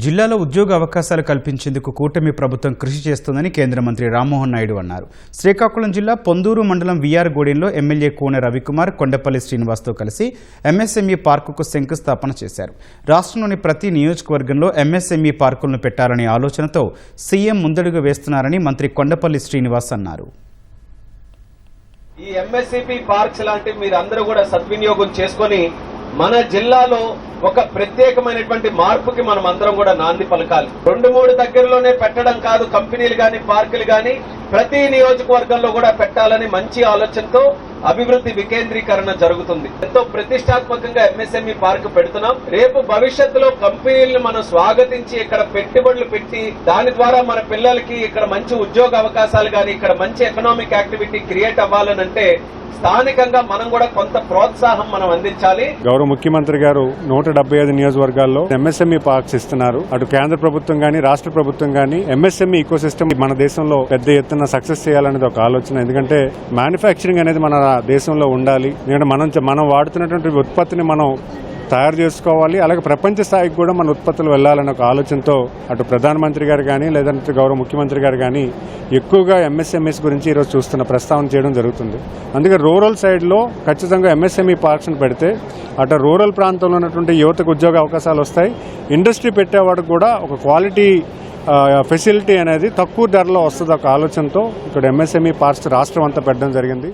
జిల్లాలో ఉద్యోగ అవకాశాలు కల్పించేందుకు కూటమి ప్రభుత్వం కృషి చేస్తుందని కేంద్ర మంత్రి రామ్మోహన్ నాయుడు అన్నారు. శ్రీకాకుళం జిల్లా పొందూరు మండలం విఆర్ గూడెంలో ఎమ్మెల్యే కోనె రవికుమార్, కొండపల్లి శ్రీనివాస్తో కలిసి ఎంఎస్ఎంఈ పార్కుకు శంకుస్థాపన చేశారు. రాష్ట్రంలోని ప్రతి నియోజకవర్గంలో ఎంఎస్ఎంఈ పార్కులను పెట్టాలనే ఆలోచనతో సీఎం ముందడుగు వేస్తున్నారని మంత్రి కొండపల్లి శ్రీనివాస్ అన్నారు. ఈ ఎంఎస్ఎంఈ పార్క్స్ లాంటివి మీరందరూ కూడా సద్వినియోగం చేసుకొని మన జిల్లాలో ఒక ప్రత్యేకమైనటువంటి మార్పుకి మనం అందరం కూడా నాంది పలకాలి. 2-3 దగ్గరలోనే పెట్టడం కాదు, కంపెనీలు గాని పార్కులు గాని ప్రతి నియోజకవర్గంలో కూడా పెట్టాలని మంచి ఆలోచనతో అభివృద్ధి వికేంద్రీకరణ జరుగుతుంది. ఎంతో ప్రతిష్టాత్మకంగా ఎంఎస్ఎంఈ పార్క్ పెడుతున్నాం. రేపు భవిష్యత్తులో కంపెనీలను మనం స్వాగతించి ఇక్కడ పెట్టుబడులు పెట్టి దాని ద్వారా మన పిల్లలకి ఇక్కడ మంచి ఉద్యోగ అవకాశాలు గాని ఇక్కడ మంచి ఎకనామిక్ యాక్టివిటీ క్రియేట్ అవ్వాలనంటే స్థానికంగా మనం కూడా కొంత ప్రోత్సాహం మనం అందించాలి. గౌరవ ముఖ్యమంత్రి గారు 175 నియోజకవర్గాల్లో ఎంఎస్ఎంఈ పార్క్స్ ఇస్తున్నారు. అటు కేంద్ర ప్రభుత్వం గానీ రాష్ట్ర ప్రభుత్వం గానీ ఎంఎస్ఎంఈ ఈకో సిస్టమ్ మన దేశంలో పెద్ద ఎత్తున సక్సెస్ చేయాలనేది ఒక ఆలోచన. ఎందుకంటే మ్యానుఫ్యాక్చరింగ్ అనేది మన దేశంలో ఉండాలి. ఎందుకంటే మనం వాడుతున్నటువంటి ఉత్పత్తిని మనం తయారు చేసుకోవాలి, అలాగే ప్రపంచ స్థాయికి కూడా మన ఉత్పత్తులు వెళ్లాలనే ఒక ఆలోచనతో అటు ప్రధానమంత్రి గారు కానీ లేదంటే గౌరవ ముఖ్యమంత్రి గారు కానీ ఎక్కువగా ఎంఎస్ఎంఈస్ గురించి ఈరోజు చూస్తున్న ప్రస్తావన చేయడం జరుగుతుంది. అందుకే రూరల్ సైడ్లో ఖచ్చితంగా ఎంఎస్ఎంఈ పార్క్స్ని పెడితే అటు రూరల్ ప్రాంతంలో ఉన్నటువంటి యువతకు ఉద్యోగ అవకాశాలు వస్తాయి. ఇండస్ట్రీ పెట్టేవాడికి కూడా ఒక క్వాలిటీ ఫెసిలిటీ అనేది తక్కువ ధరలో వస్తుంది ఒక ఆలోచనతో ఇక్కడ ఎంఎస్ఎంఈ పార్క్స్ రాష్ట్రం అంతా పెట్టడం జరిగింది.